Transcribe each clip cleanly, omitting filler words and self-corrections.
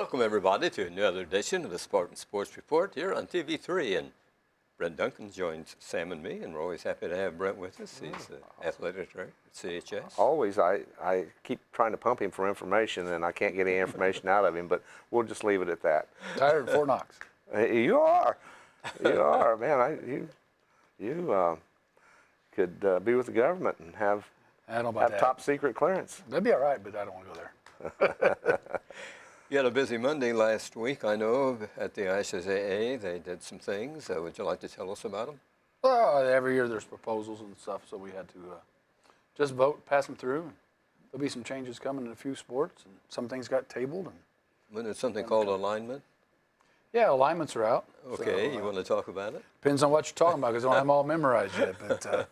Welcome, everybody, to another edition of the Spartan Sports Report here on TV3. And Brent Duncan joins Sam and me, and we're always happy to have Brent with us. He's the athletic director at CHS. Always. I keep trying to pump him for information, and I can't get any information out of him, but we'll just leave it at that. Tired of Fort Knox. You are. You are. Man, you could be with the government and have top secret clearance. That'd be all right, but I don't want to go there. You had a busy Monday last week, I know, at the ISSAA. They did some things. Would you like to tell us about them? Well, every year there's proposals and stuff, so we had to just vote, pass them through. There'll be some changes coming in a few sports, and some things got tabled. When there's something called alignment? Yeah, alignments are out. Okay, so, you want to talk about it? Depends on what you're talking about, because I don't have them all memorized yet. But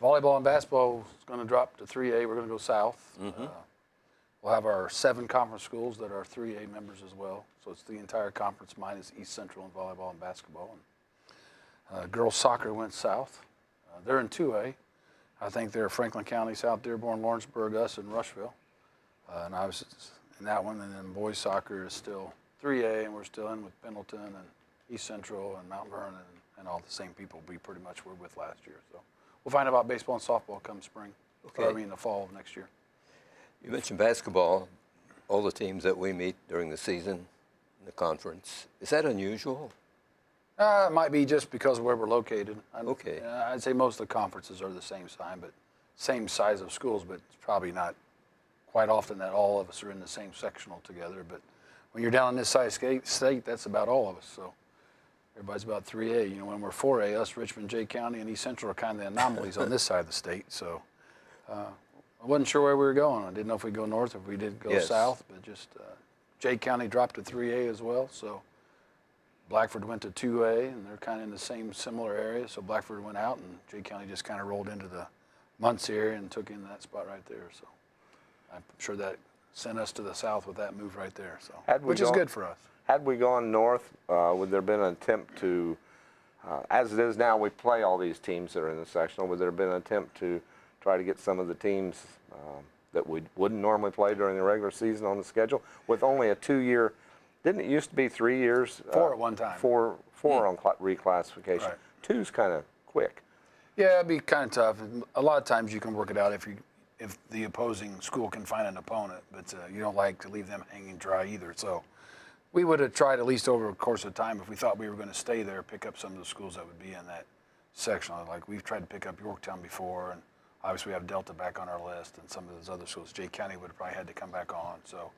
volleyball and basketball is going to drop to 3A. We're going to go south. Mm-hmm. We'll have our 7 conference schools that are 3A members as well. So it's the entire conference minus East Central in volleyball and basketball. And, girls soccer went south. They're in 2A. I think they're Franklin County, South Dearborn, Lawrenceburg, us, and Rushville. And I was in that one. And then boys soccer is still 3A, and we're still in with Pendleton and East Central and Mount Vernon and all the same people we pretty much were with last year. So we'll find out about baseball and softball come spring. Okay. Or I mean the fall of next year. You mentioned basketball, all the teams that we meet during the season in the conference. Is that unusual? It might be just because of where we're located. Okay. I'd say most of the conferences are the same size of schools, but it's probably not quite often that all of us are in the same sectional together. But when you're down in this size state, that's about all of us. So everybody's about 3A. You know, when we're 4A, us, Richmond, Jay County, and East Central are kind of the anomalies on this side of the state. So I wasn't sure where we were going. I didn't know if we'd go north or if we did go south, but just Jay County dropped to 3A as well. So Blackford went to 2A, and they're kind of in the same similar area. So Blackford went out, and Jay County just kind of rolled into the Muncie area and took in that spot right there. So I'm sure that sent us to the south with that move right there. So which is good for us. Had we gone north, would there have been an attempt to, as it is now, we play all these teams that are in the sectional, would there have been an attempt to try to get some of the teams that we wouldn't normally play during the regular season on the schedule with only a 2-year? Didn't it used to be 3 years? 4 at one time. Four on reclassification. Right. 2's kind of quick. Yeah, it'd be kind of tough. A lot of times you can work it out if the opposing school can find an opponent, but you don't like to leave them hanging dry either. So we would have tried at least over the course of time, if we thought we were going to stay there, pick up some of the schools that would be in that section. Like we've tried to pick up Yorktown before, and obviously we have Delta back on our list, and some of those other schools. Jay County would have probably had to come back on. So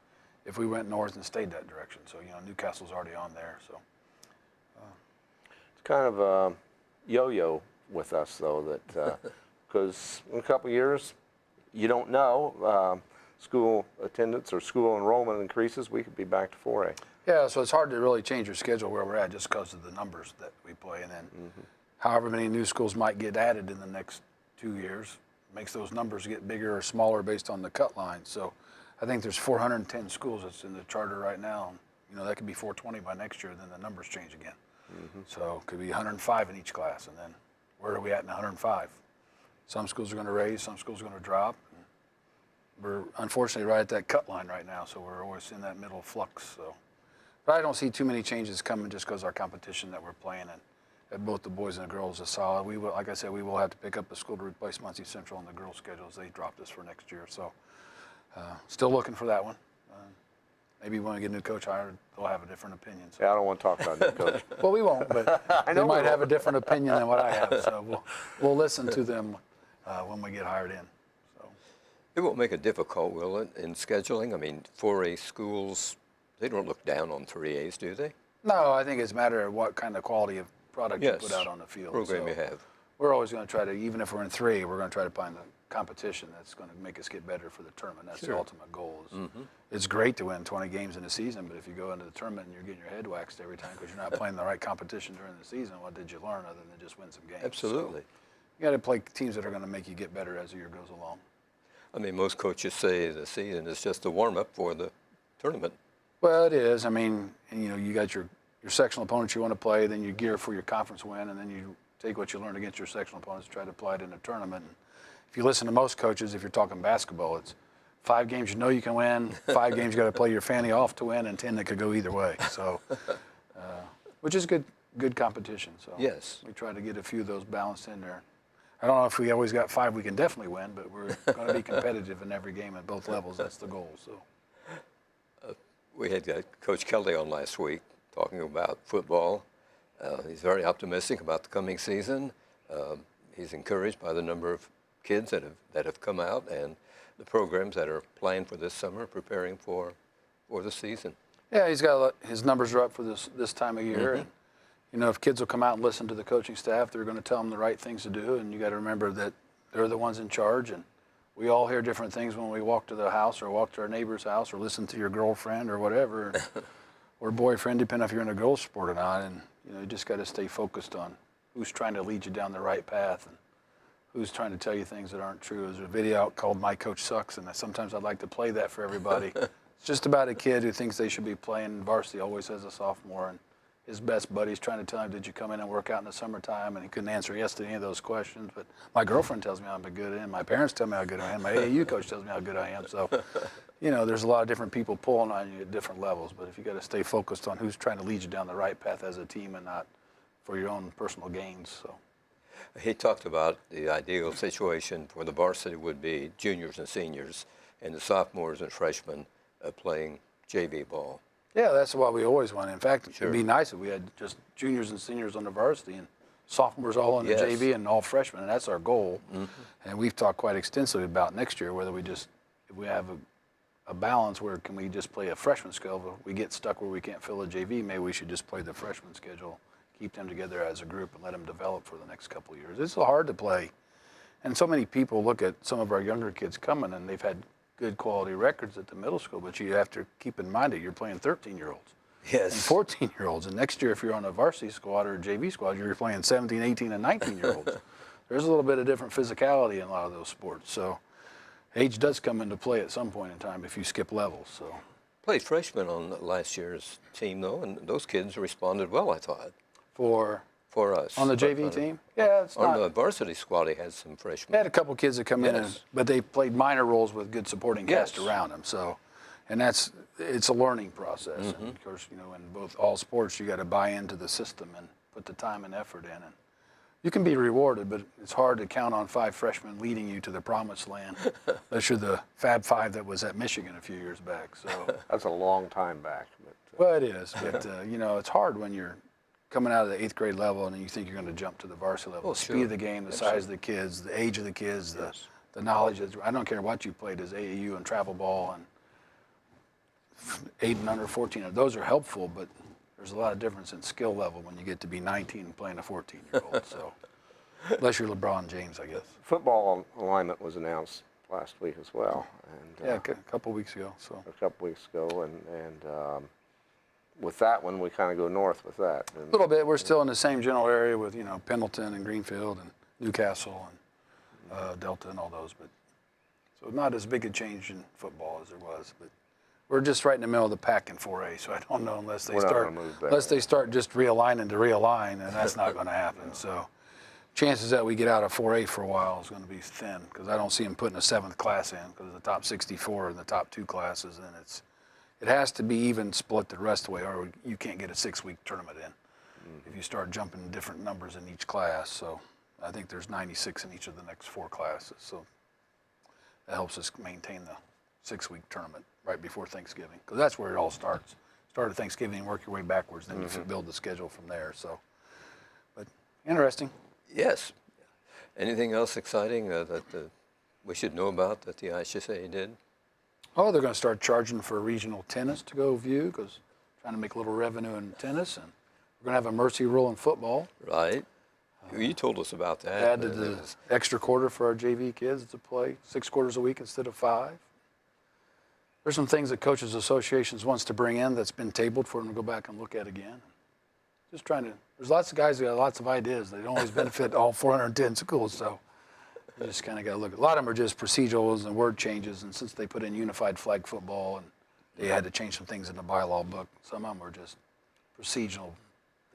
if we went north and stayed that direction. So, you know, Newcastle's already on there. So it's kind of a yo-yo with us, though, that because in a couple of years, you don't know, school attendance or school enrollment increases, we could be back to 4A. Yeah, so it's hard to really change your schedule where we're at just because of the numbers that we play. And then however many new schools might get added in the next 2 years makes those numbers get bigger or smaller based on the cut line. So I think there's 410 schools that's in the charter right now. You know, that could be 420 by next year, then the numbers change again. So it could be 105 in each class, and then where are we at in 105? Some schools are going to raise, some schools are going to drop. We're unfortunately right at that cut line right now, so we're always in that middle flux. So, but I don't see too many changes coming just because our competition that we're playing at both the boys and the girls is solid. We will, like I said, we will have to pick up a school to replace Muncie Central on the girls' schedules. They dropped us for next year, so still looking for that one. Maybe when we get a new coach hired, they'll have a different opinion. So. Yeah, I don't want to talk about new coach. Well, we won't, but they might have a different opinion than what I have. So we'll listen to them when we get hired in. So. It won't make it difficult, will it, in scheduling? I mean, 4A schools, they don't look down on 3As, do they? No, I think it's a matter of what kind of quality of product you put out on the field. Program you have. We're always going to try to, even if we're in 3, we're going to try to find the competition that's going to make us get better for the tournament. That's the ultimate goal. It's great to win 20 games in a season, but if you go into the tournament and you're getting your head waxed every time because you're not playing the right competition during the season, what did you learn other than just win some games? Absolutely. So you got to play teams that are going to make you get better as the year goes along. I mean, most coaches say the season is just a warm-up for the tournament. Well, it is. I mean, you know, you got your sectional opponents you want to play, then you gear for your conference win, and then you take what you learn against your sectional opponents and try to apply it in a tournament. And if you listen to most coaches, if you're talking basketball, it's 5 games you know you can win, 5 games you got to play your fanny off to win, and 10 that could go either way. So, which is good competition. So Yes. we try to get a few of those balanced in there. I don't know if we always got 5 we can definitely win, but we're going to be competitive in every game at both levels. That's the goal. So We had Coach Kelly on last week talking about football. He's very optimistic about the coming season. He's encouraged by the number of kids that have come out and the programs that are planned for this summer, preparing for the season. yeah, he's got his numbers are up for this time of year. And, you know, if kids will come out and listen to the coaching staff, they're going to tell them the right things to do. And you got to remember that they're the ones in charge. And we all hear different things when we walk to the house or walk to our neighbor's house or listen to your girlfriend or whatever, or boyfriend, depending if you're in a girls' sport or not. And you know, you just got to stay focused on who's trying to lead you down the right path and who's trying to tell you things that aren't true. There's a video out called "My Coach Sucks," and sometimes I'd like to play that for everybody. It's just about a kid who thinks they should be playing varsity always as a sophomore, and his best buddy's trying to tell him, "Did you come in and work out in the summertime?" And he couldn't answer yes to any of those questions. But my girlfriend tells me I'm good at it. My parents tell me how good I am. My AAU coach tells me how good I am. So, you know, there's a lot of different people pulling on you at different levels. But if you got to stay focused on who's trying to lead you down the right path as a team and not for your own personal gains. So. He talked about the ideal situation for the varsity would be juniors and seniors, and the sophomores and freshmen playing JV ball. Yeah, that's what we always want. In fact, Sure. it'd be nice if we had just juniors and seniors on the varsity and sophomores all on the Yes. JV and all freshmen, and that's our goal. And we've talked quite extensively about next year whether if we have a balance where can we just play a freshman schedule. If we get stuck where we can't fill a JV, maybe we should just play the freshman schedule, keep them together as a group and let them develop for the next couple of years. It's hard to play. And so many people look at some of our younger kids coming and they've had good quality records at the middle school, but you have to keep in mind that you're playing 13-year-olds and Yes. 14-year-olds. And next year, if you're on a varsity squad or a JV squad, you're playing 17, 18, and 19-year-olds. There's a little bit of different physicality in a lot of those sports. So age does come into play at some point in time if you skip levels. So Played freshmen on last year's team, though, and those kids responded well, I thought, for us. on the JV team, yeah, it's On not. the varsity squad, he had some freshmen. They had a couple kids that come in, Yes. but they played minor roles with good supporting cast Yes. around them. So, and it's a learning process. And of course, you know, in all sports, you got to buy into the system and put the time and effort in. And you can be rewarded, but it's hard to count on 5 freshmen leading you to the promised land, unless you're the Fab Five that was at Michigan a few years back. So, That's a long time back. But, well, it is, but you know, it's hard when you're coming out of the 8th grade level and you think you're going to jump to the varsity level. Oh, The speed sure. of the game, the size of the kids, the age of the kids, the knowledge. I don't care what you played as AAU and travel ball and 8 and under 14. Those are helpful, but there's a lot of difference in skill level when you get to be 19 and playing a 14-year-old. So, unless you're LeBron James, I guess. football alignment was announced last week as well, and Yeah, a couple weeks ago. So. a couple weeks ago, and with that one, we kind of go north with that. A little bit. We're still in the same general area with, you know, Pendleton and Greenfield and Newcastle and Delta and all those. But so not as big a change in football as there was. But we're just right in the middle of the pack in 4A. So I don't know unless they We're not start gonna move there. unless they start just realigning to realign, and that's not going to happen. So chances that we get out of 4A for a while is going to be thin because I don't see them putting a 7th class in because the top 64 in the top 2 classes, and it has to be even split the rest of the way, or you can't get a 6-week tournament in if you start jumping different numbers in each class. So I think there's 96 in each of the next 4 classes. So that helps us maintain the 6-week tournament right before Thanksgiving, because that's where it all starts. Start at Thanksgiving and work your way backwards, then you build the schedule from there. So, but interesting. Yes. Anything else exciting that we should know about that the IHSA did? Oh, they're going to start charging for regional tennis to go view, because trying to make a little revenue in tennis, and we're going to have a mercy rule in football. Right. You told us about that. Added the extra quarter for our JV kids to play 6 quarters a week instead of 5. There's some things that Coaches Associations wants to bring in that's been tabled for them to go back and look at again. Just trying to, there's lots of guys who got lots of ideas. They don't always benefit all 410 schools, so you just kind of got to look at. A lot of them are just procedurals and word changes, and since they put in unified flag football and they had to change some things in the bylaw book, some of them were just procedural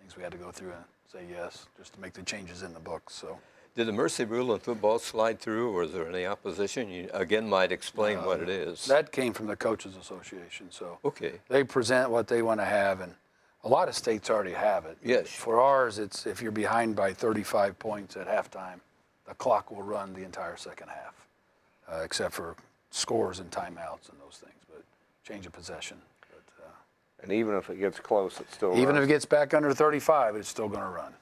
things we had to go through and say yes, just to make the changes in the book. So Did the mercy rule in football slide through, or is there any opposition? You again might explain what it is. That came from the Coaches Association. So Okay. they present what they want to have, and a lot of states already have it. Yes. For ours, it's if you're behind by 35 points at halftime, the clock will run the entire second half, except for scores and timeouts and those things, but change of possession. But, And even if it gets close, it's still even if runs. it gets back under 35, it's still going to run.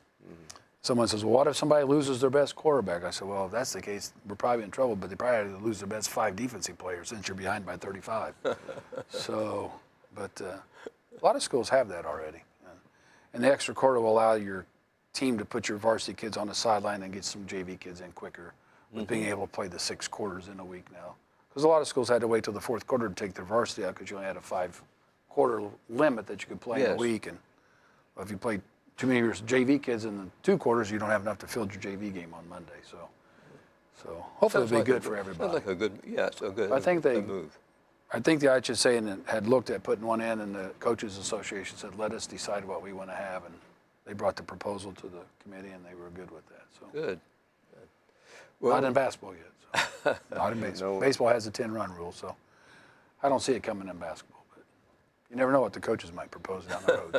Someone says, well, what if somebody loses their best quarterback? I said, well, if that's the case, we're probably in trouble, but they probably have to lose their best 5 defensive players since you're behind by 35. So, but a lot of schools have that already. And the extra quarter will allow your team to put your varsity kids on the sideline and get some JV kids in quicker with being able to play the 6 quarters in a week now. Because a lot of schools had to wait till the 4th quarter to take their varsity out because you only had a 5-quarter limit that you could play in a week. And if you played too many of your JV kids in the 2 quarters, you don't have enough to field your JV game on Monday. So hopefully it'll be good for everybody. Sounds like a good, a good I think a move. I think the IHSA had looked at putting one in, and the Coaches Association said, let us decide what we want to have. And they brought the proposal to the committee, and they were good with that. So Good. not in basketball yet. So. Not in baseball. No. Baseball has a 10-run rule, so I don't see it coming in basketball. But you never know what the coaches might propose down the road.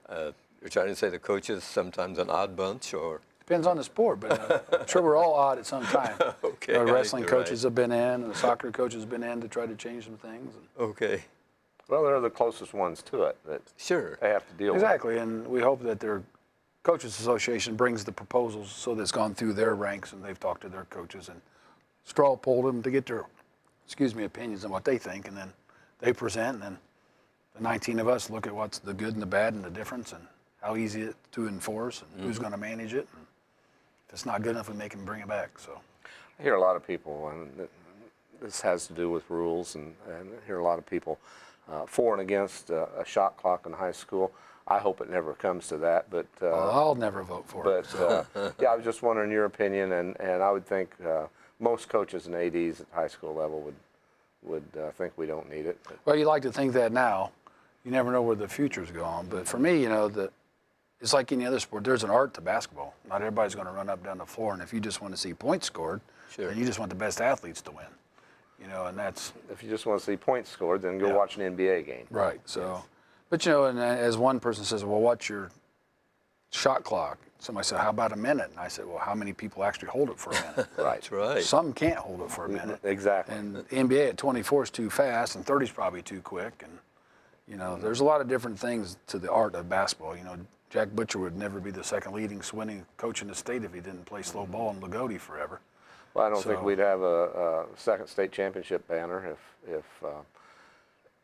So You're trying to say the coaches sometimes an odd bunch, or? depends on the sport, but I'm sure we're all odd at some time. Okay, The I think wrestling you're coaches right. have been in, and the soccer coaches have been in to try to change some things. And Okay. Well, they're the closest ones to it that Sure. they have to deal exactly, and we hope that their Coaches Association brings the proposals so that it's gone through their ranks, and they've talked to their coaches and straw polled them to get their, opinions on what they think, and then they present, and then the 19 of us look at what's the good and the bad and the difference and how easy it to enforce and who's going to manage it. And if it's not good enough, we make them bring it back. So I hear a lot of people, and this has to do with rules, and I hear a lot of people for and against a shot clock in high school. I hope it never comes to that, but I'll never vote for it. but yeah, I was just wondering your opinion, and I would think most coaches and ADs at high school level would think we don't need it. But Well, you like to think that now. You never know where the future's going. But for me, it's like any other sport. There's an art to basketball. Not everybody's going to run up and down the floor. And if you just want to see points scored, Sure. then you just want the best athletes to win. And that's if you just want to see points scored, then go watch an NBA game. right. So, but and as one person says, well, what's your shot clock? Somebody said, how about a minute? And I said, well, how many people actually hold it for a minute? That's right. Some can't hold it for a minute. Exactly. And the NBA at 24 is too fast, and 30 is probably too quick. And there's a lot of different things to the art of basketball. Jack Butcher would never be the second leading winning coach in the state if he didn't play slow ball in Lagodi forever. Well, I don't think So- we'd have a second state championship banner if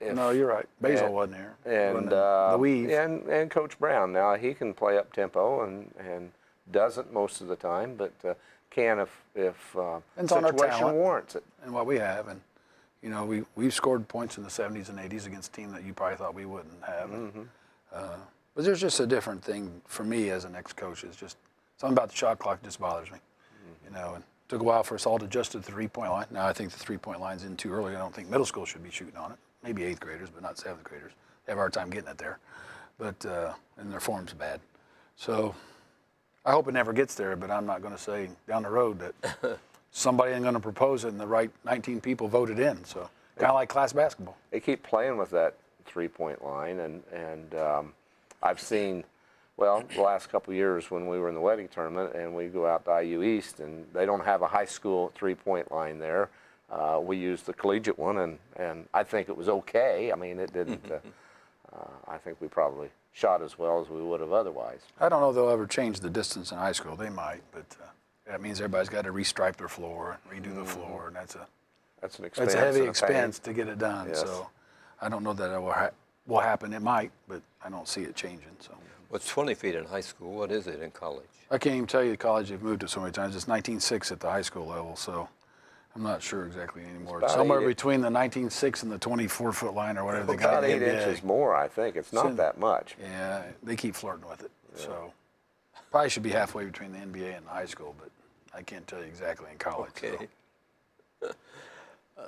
No, you're right. Basil and- wasn't here. and Wasn't the weave. and Coach Brown. Now he can play up tempo and doesn't most of the time, but can if Depends on our situation talent. warrants it. And what we have, and we've scored points in the 70s and 80s against a team that you probably thought we wouldn't have. But there's just a different thing for me as an ex-coach. It's just something about the shot clock just bothers me. And it took a while for us all to adjust to the three-point line. Now I think the three-point line's in too early. I don't think middle school should be shooting on it. Maybe 8th graders, but not 7th graders. They have a hard time getting it there. But and their form's bad. So I hope it never gets there, but I'm not going to say down the road that somebody ain't going to propose it and the right 19 people voted in. So kind of like class basketball. They keep playing with that three-point line, and I've seen, well, the last couple of years when we were in the wedding tournament and we go out to IU East and they don't have a high school three-point line there. We used the collegiate one, and I think it was okay. I mean, it didn't. I think we probably shot as well as we would have otherwise. I don't know if they'll ever change the distance in high school. They might, but that means everybody's got to restripe their floor and redo the floor, and that's an expense. a heavy and a pain. expense to get it done. Yes. So I don't know that it will happen. It might, but I don't see it changing. So What's 20 feet in high school? What is it in college? I can't even tell you the college they've moved it so many times. It's 19.6 at the high school level, so I'm not sure exactly anymore. It's about somewhere 8 between the 19.6 and the 24-foot line or whatever they got About in 8 the NBA. inches more, I think. It's not that much. Yeah, they keep flirting with it. So probably should be halfway between the NBA and the high school, but I can't tell you exactly in college. so. Okay.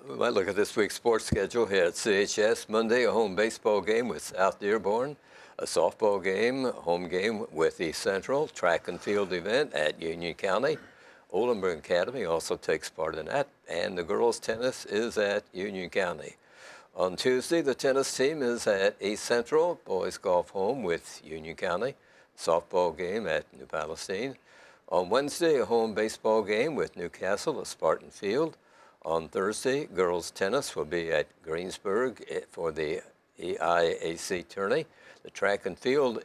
We might look at this week's sports schedule here at CHS. Monday, a home baseball game with South Dearborn. A softball game, home game with East Central, track and field event at Union County. Oldenburg Academy also takes part in that, and the girls' tennis is at Union County. On Tuesday, the tennis team is at East Central, boys golf home with Union County, softball game at New Palestine. On Wednesday, a home baseball game with Newcastle at Spartan Field. On Thursday, girls' tennis will be at Greensburg for the EIAC tourney. The track and field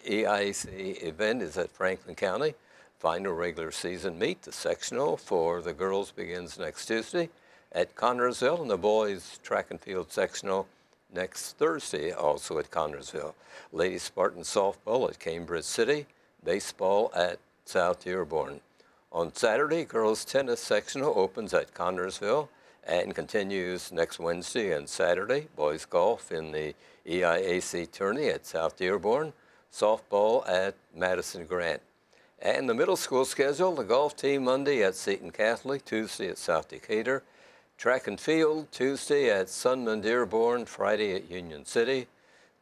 EIAC event is at Franklin County. Final regular season meet, the sectional for the girls begins next Tuesday at Connersville, and the boys track and field sectional next Thursday, also at Connersville. Ladies Spartan softball at Cambridge City, baseball at South Dearborn. On Saturday, girls tennis sectional opens at Connersville and continues next Wednesday and Saturday. Boys golf in the EIAC tourney at South Dearborn, softball at Madison Grant. And the middle school schedule, the golf team Monday at Seton Catholic, Tuesday at South Decatur, track and field Tuesday at Sunman Dearborn, Friday at Union City.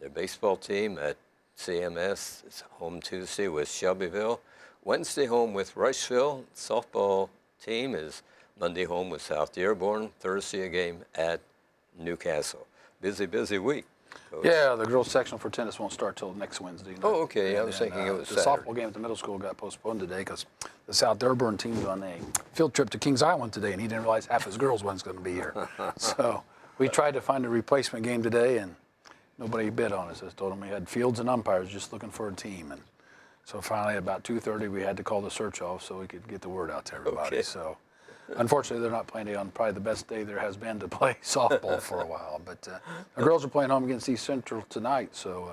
Their baseball team at CMS is home Tuesday with Shelbyville, Wednesday home with Rushville. Softball team is Monday home with South Dearborn, Thursday a game at Newcastle. Busy week, Coach. Yeah, the girls' sectional for tennis won't start till next Wednesday. Oh, okay. I was thinking it was the Saturday. softball game at the middle school got postponed today because the South Dearborn team's on a field trip to Kings Island today, and he didn't realize half his girls wasn't going to be here. So we tried to find a replacement game today, and nobody bid on us. I told them we had fields and umpires just looking for a team, and so finally at about 2:30 we had to call the search off so we could get the word out to everybody. Okay. So unfortunately they're not playing today on probably the best day there has been to play softball for a while. But the girls are playing home against East Central tonight, so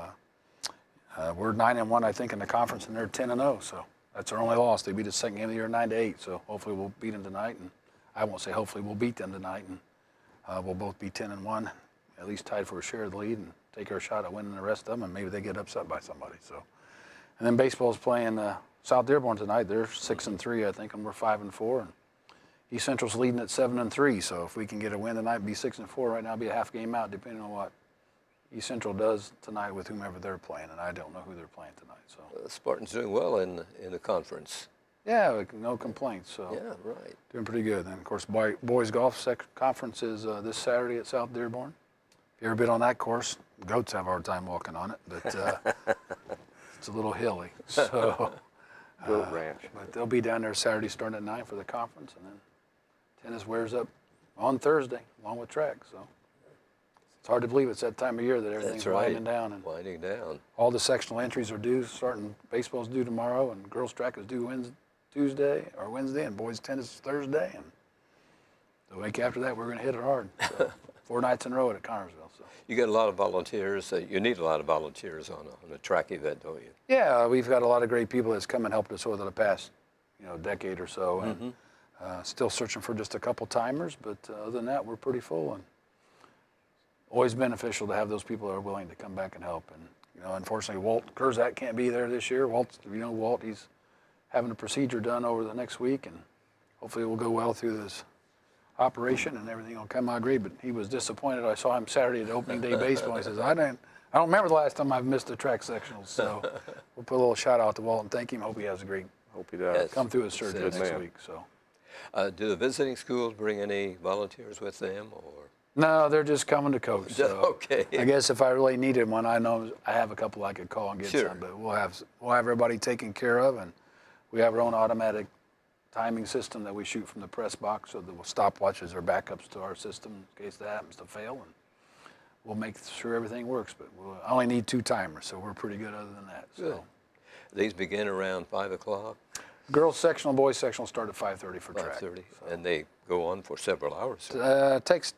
we're 9-1 I think in the conference, and they're 10-0. So that's our only loss. They beat us second game of the year 9-8. So hopefully we'll beat them tonight, and I won't say hopefully we'll beat them tonight, and we'll both be 10-1, at least tied for a share of the lead, and take our shot at winning the rest of them, and maybe they get upset by somebody. So. And then baseball's playing South Dearborn tonight. They're 6-3, I think, and we're 5-4. And East Central's leading at 7-3. So if we can get a win tonight, be 6-4 right now, be a half game out, depending on what East Central does tonight with whomever they're playing. And I don't know who they're playing tonight. So Spartan's doing well in the conference. yeah, no complaints. So Yeah, right. doing pretty good. And of course, boys golf conference is this Saturday at South Dearborn. If you ever been on that course, goats have a hard time walking on it, but. It's a little hilly, so Goat Ranch. but they'll be down there Saturday starting at 9 for the conference, and then tennis wears up on Thursday along with track. So it's hard to believe it's that time of year that everything's That's right. winding down, and Winding down. all the sectional entries are due. Starting baseball's due tomorrow, and girls track is due Wednesday, and boys tennis is Thursday, and the week after that we're going to hit it hard. So 4 nights in a row at Connersville. So. You get a lot of volunteers. You need a lot of volunteers on a track event, don't you? Yeah, we've got a lot of great people that's come and helped us over the past, decade or so, and still searching for just a couple timers. But other than that, we're pretty full, and always beneficial to have those people that are willing to come back and help. And unfortunately, Walt Kurzak can't be there this year. Walt, he's having a procedure done over the next week, and hopefully it will go well through this operation and everything will come out great. But he was disappointed. I saw him Saturday at opening day baseball. He says, I don't remember the last time I've missed a track sectional. So we'll put a little shout out to Walt and thank him. Hope he has a great Hope he does. come through his surgery Good next man. week. So Do the visiting schools bring any volunteers with them, or? no, they're just coming to coach. So Okay. I guess if I really needed one, I know I have a couple I could call and get Sure. some. But we'll have everybody taken care of, and we have our own automatic timing system that we shoot from the press box, so the stopwatches are backups to our system in case that happens to fail, and we'll make sure everything works. But I only need 2 timers, so we're pretty good other than that. Good. So These begin around 5 o'clock, girls sectional, boys sectional start at 5:30 for track. 5:30, and they go on for several hours.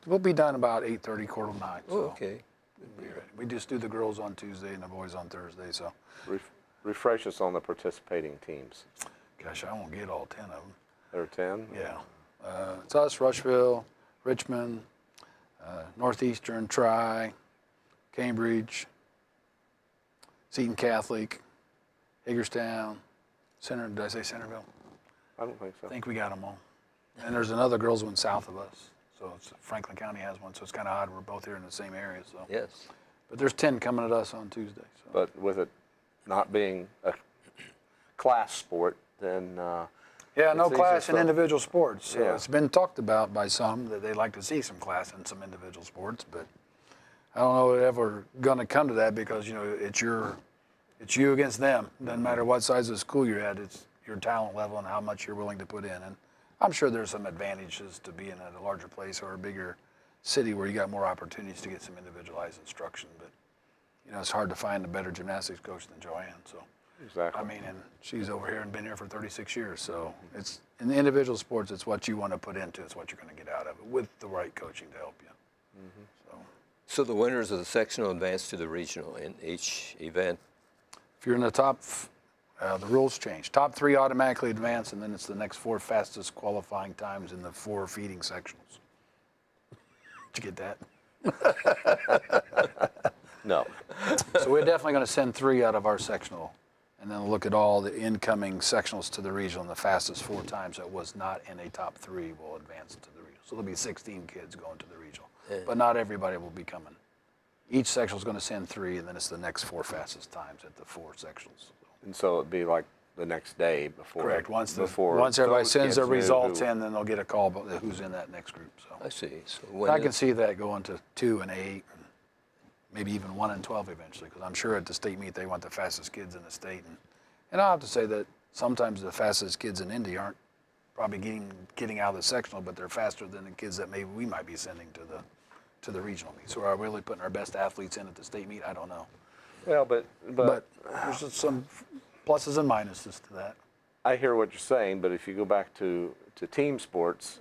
We'll be done about 8:30, 8:45. Oh, So okay. we'll be ready. We just do the girls on Tuesday and the boys on Thursday. So Refresh us on the participating teams. gosh, I won't get all 10 of them. There are 10? Yeah. It's us, Rushville, Richmond, Northeastern, Tri, Cambridge, Seton Catholic, Hagerstown, Center. Did I say Centerville? I don't think so. I think we got them all. And there's another girls one south of us. So Franklin County has one, so it's kind of odd. We're both here in the same area. So Yes. But there's 10 coming at us on Tuesday. So. But with it not being a class sport, then yeah, no it's class easier in for- individual sports. So Yeah. it's been talked about by some that they'd like to see some class in some individual sports, but I don't know if it's ever going to come to that because, you know, it's you against them. Doesn't matter what size of school you're at, it's your talent level and how much you're willing to put in. And I'm sure there's some advantages to being at a larger place or a bigger city where you got more opportunities to get some individualized instruction. But, you know, it's hard to find a better gymnastics coach than Joanne. So, Exactly. I mean, and she's over here and been here for 36 years. So it's in the individual sports, it's what you want to put into, it's what you're going to get out of it with the right coaching to help you. So the winners of the sectional advance to the regional in each event. If you're in the top, the rules change. Top 3 automatically advance, and then it's the next 4 fastest qualifying times in the 4 feeding sectionals. Did you get that? No. So we're definitely going to send 3 out of our sectional, and then look at all the incoming sectionals to the regional, and the fastest 4 times that was not in a top 3 will advance to the regional. So there'll be 16 kids going to the regional, but not everybody will be coming. Each sectional is going to send 3, and then it's the next 4 fastest times at the 4 sectionals. And so it'd be like the next day before. Correct. Once before everybody those sends kids their knew results who- in, then they'll get a call about who's in that next group. So I see. So I can see that going to 2 and 8, and maybe even 1 and 12 eventually, because I'm sure at the state meet they want the fastest kids in the state. And I'll have to say that sometimes the fastest kids in Indy aren't probably getting out of the sectional, but they're faster than the kids that maybe we might be sending to the regional meet. So are we really putting our best athletes in at the state meet? I don't know. Well, but There's just some pluses and minuses to that. I hear what you're saying, but if you go back to team sports,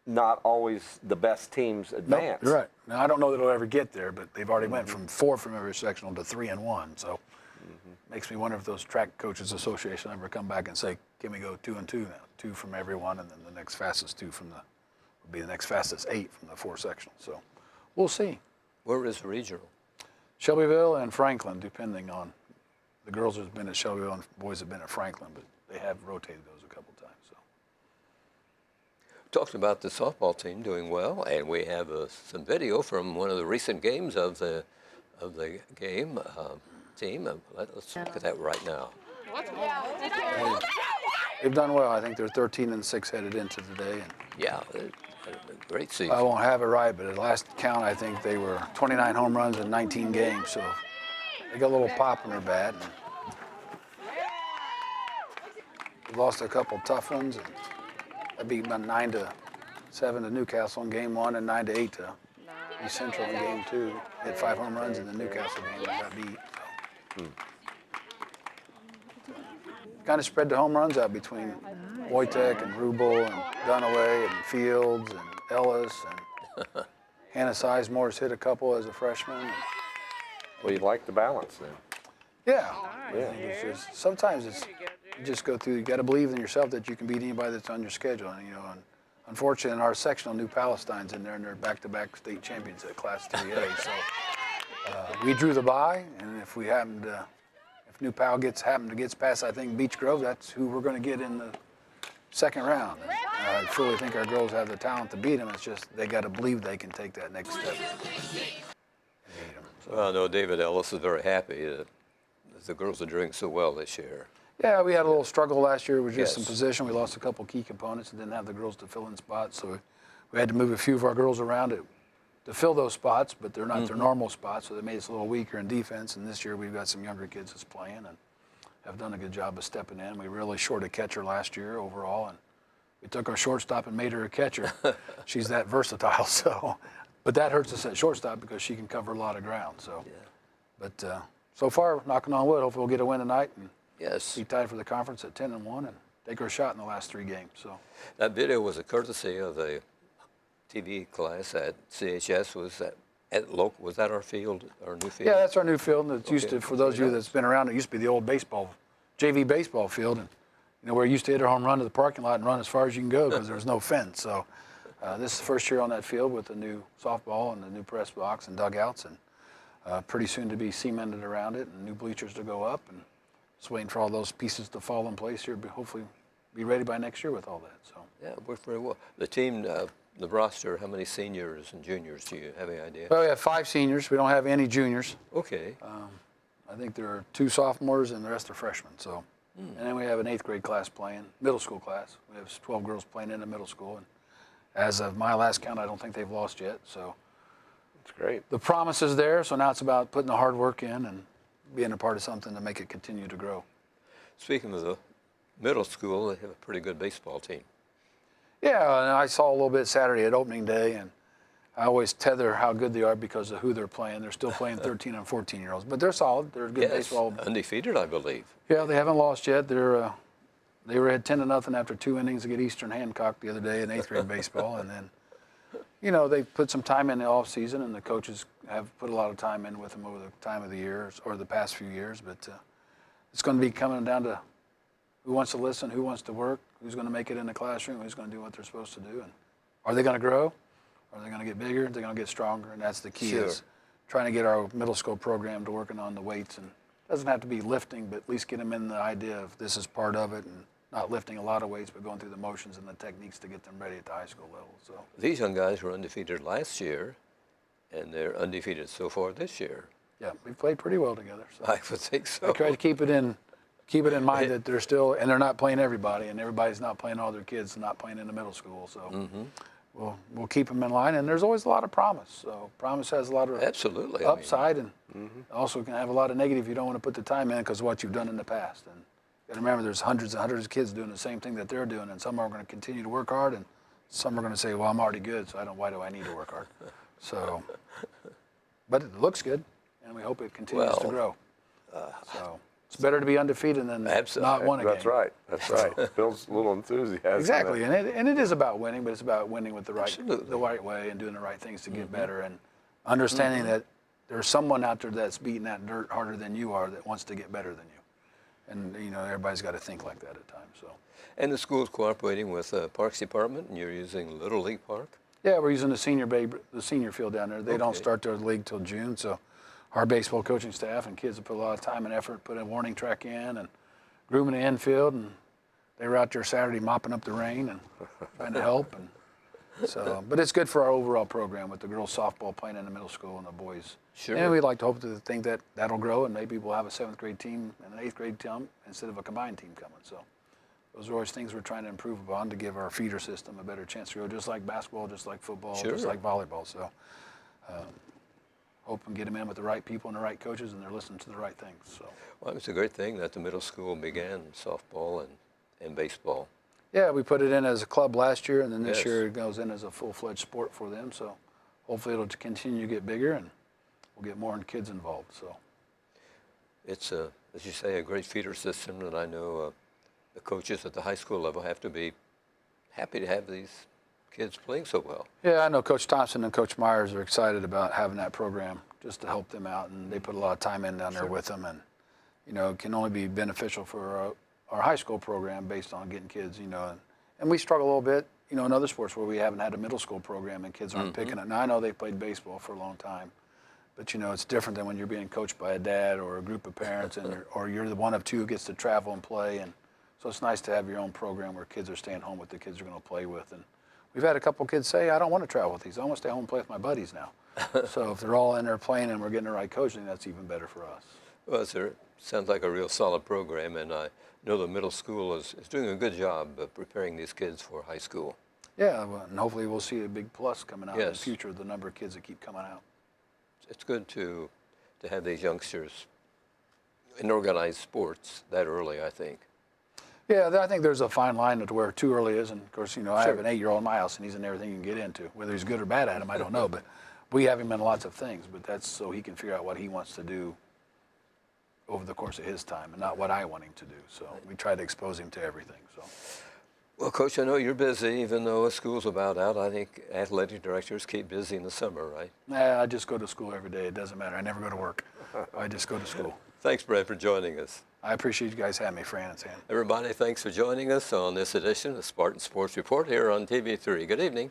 not always the best teams advance. Nope, you're right. Now, I don't know that it'll ever get there, but they've already went from 4 from every sectional to 3 and 1. So makes me wonder if those track coaches association ever come back and say, can we go 2 and 2 now? 2 from every one, and then the next fastest 2 from would be the next fastest 8 from the 4 sectionals. So we'll see. where is regional? Shelbyville and Franklin, depending on the girls have been at Shelbyville and boys have been at Franklin, but they have rotated those a couple times. So. Talked about the softball team doing well, and we have some video from one of the recent games of the game team. Let's look at that right now. They've done well. I think they're 13 and 6 headed into today. And Yeah, a great season. I won't have it right, but at last count, I think they were 29 home runs in 19 games. So they got a little pop in their bat. We lost a couple tough ones. And I beat about 9-7 to Newcastle in game 1 and 9-8 to East Central in game 2. Hit 5 home runs in the Newcastle game and got beat. So. Kind of spread the home runs out between Wojtek and Rubel and Dunaway and Fields and Ellis and Hannah Sizemore's hit a couple as a freshman. Well, you like the balance then. Yeah. I think it's just, sometimes it's you just go through. You got to believe in yourself that you can beat anybody that's on your schedule. And, you know, and unfortunately, in our sectional, New Palestine's in there, and they're back-to-back state champions at Class 3A. So we drew the bye, and if we happen to. If New Pal gets past, I think, Beech Grove, that's who we're going to get in the second round. And I truly think our girls have the talent to beat them. It's just they got to believe they can take that next step. And beat them. So. Well, I know David Ellis is very happy that the girls are doing so well this year. Yeah, we had a little struggle last year with just some Yes. position. We lost a couple key components and didn't have the girls to fill in spots, so we had to move a few of our girls around to fill those spots, but they're not their normal spots, so they made us a little weaker in defense. And this year we've got some younger kids that's playing and have done a good job of stepping in. We really short a catcher last year overall, and we took our shortstop and made her a catcher. She's that versatile, so. But that hurts us at shortstop because she can cover a lot of ground. So, but so far, knocking on wood, hopefully we'll get a win tonight and Yes. be tied for the conference at 10-1 and take our shot in the last 3 games. So. That video was a courtesy of the TV class at CHS. Was that our field, our new field? Yeah, that's our new field. And it's used Okay. to, for those of you that's been around, it used to be the old JV baseball field. And, you know, where you used to hit a home run to the parking lot and run as far as you can go because there was no fence. So this is the first year on that field with the new softball and the new press box and dugouts. And pretty soon to be cemented around it and new bleachers to go up. And just waiting for all those pieces to fall in place here. Hopefully be ready by next year with all that. So. Yeah, it worked very well. The team the roster, how many seniors and juniors do you have any idea? Well, we have 5 seniors. We don't have any juniors. Okay. I think there are 2 sophomores and the rest are freshmen. So, and then we have an 8th grade class playing, middle school class. We have 12 girls playing in the middle school. And as of my last count, I don't think they've lost yet. So That's great. the promise is there. So now it's about putting the hard work in and being a part of something to make it continue to grow. Speaking of the middle school, they have a pretty good baseball team. Yeah, and I saw a little bit Saturday at opening day, and I always tether how good they are because of who they're playing. They're still playing 13 and 14-year-olds, but they're solid. They're good baseball. Undefeated, I believe. Yeah, they haven't lost yet. They were at 10-0 after 2 innings to get Eastern Hancock the other day in 8th grade baseball, and then, they put some time in the off season, and the coaches have put a lot of time in with them over the time of the years or the past few years. But it's going to be coming down to who wants to listen, who wants to work, who's going to make it in the classroom, who's going to do what they're supposed to do, and are they going to grow? Are they going to get bigger? Are they going to get stronger? And that's the key is trying to get our middle school program to working on the weights. And it doesn't have to be lifting, but at least get them in the idea of this is part of it and not lifting a lot of weights, but going through the motions and the techniques to get them ready at the high school level. So These young guys were undefeated last year, and they're undefeated so far this year. yeah, we've played pretty well together. So I would think so. I try to keep it in mind that they're still, and they're not playing everybody, and everybody's not playing all their kids, not playing in the middle school. So we'll keep them in line, and there's always a lot of promise. So promise has a lot of Absolutely. upside, and also can have a lot of negative if you don't want to put the time in because of what you've done in the past. And you gotta remember, there's hundreds and hundreds of kids doing the same thing that they're doing, and some are going to continue to work hard, and some are going to say, well, I'm already good, so why do I need to work hard? So, but it looks good, and we hope it continues to grow. So it's better to be undefeated than not win a game. That's right. That's right. Builds a little enthusiasm. Exactly, and it is about winning, but it's about winning with the right way and doing the right things to get better, and understanding that there's someone out there that's beating that dirt harder than you are that wants to get better than you. And everybody's got to think like that at times. So. And the school's cooperating with the Parks Department, and you're using Little League Park? Yeah, we're using the senior field down there. They don't start their league till June, so our baseball coaching staff and kids have put a lot of time and effort, put a warning track in and grooming the infield, and they were out there Saturday mopping up the rain and trying to help. And so, but it's good for our overall program with the girls softball playing in the middle school and the boys. Sure. And we'd like to hope to think that that'll grow, and maybe we'll have a 7th grade team and an 8th grade team instead of a combined team coming. So those are always things we're trying to improve upon to give our feeder system a better chance to grow, just like basketball, just like football, just like volleyball. So hope and get them in with the right people and the right coaches, and they're listening to the right things. So. Well, it's a great thing that the middle school began softball and baseball. Yeah, we put it in as a club last year, and then this year it goes in as a full-fledged sport for them. So hopefully it'll continue to get bigger, and we'll get more kids involved. So It's, as you say, a great feeder system, and I know the coaches at the high school level have to be happy to have these kids playing so well. Yeah, I know Coach Thompson and Coach Myers are excited about having that program just to help them out, and they put a lot of time in down there with them, and it can only be beneficial for our high school program based on getting kids, and we struggle a little bit, in other sports where we haven't had a middle school program and kids aren't picking it. Now I know they played baseball for a long time, but it's different than when you're being coached by a dad or a group of parents, or you're the one of two who gets to travel and play, and so it's nice to have your own program where kids are staying home with the kids they're going to play with. And we've had a couple kids say, I don't want to travel with these. I want to stay home and play with my buddies now. So if they're all in there playing and we're getting the right coaching, that's even better for us. Well, it sounds like a real solid program, and I know the middle school is doing a good job of preparing these kids for high school. Yeah, and hopefully we'll see a big plus coming out in the future, the number of kids that keep coming out. It's good to have these youngsters in organized sports that early, I think. Yeah, I think there's a fine line to where too early is, and of course, I have an 8-year-old in my house, and he's in everything you can get into. Whether he's good or bad at them, I don't know, but we have him in lots of things, but that's so he can figure out what he wants to do over the course of his time, and not what I want him to do. So we try to expose him to everything. So. Well, Coach, I know you're busy, even though school's about out. I think athletic directors keep busy in the summer, right? Nah, I just go to school every day. It doesn't matter. I never go to work. I just go to school. Thanks, Brad, for joining us. I appreciate you guys having me, Fran and Sam. Everybody, thanks for joining us on this edition of Spartan Sports Report here on TV3. Good evening.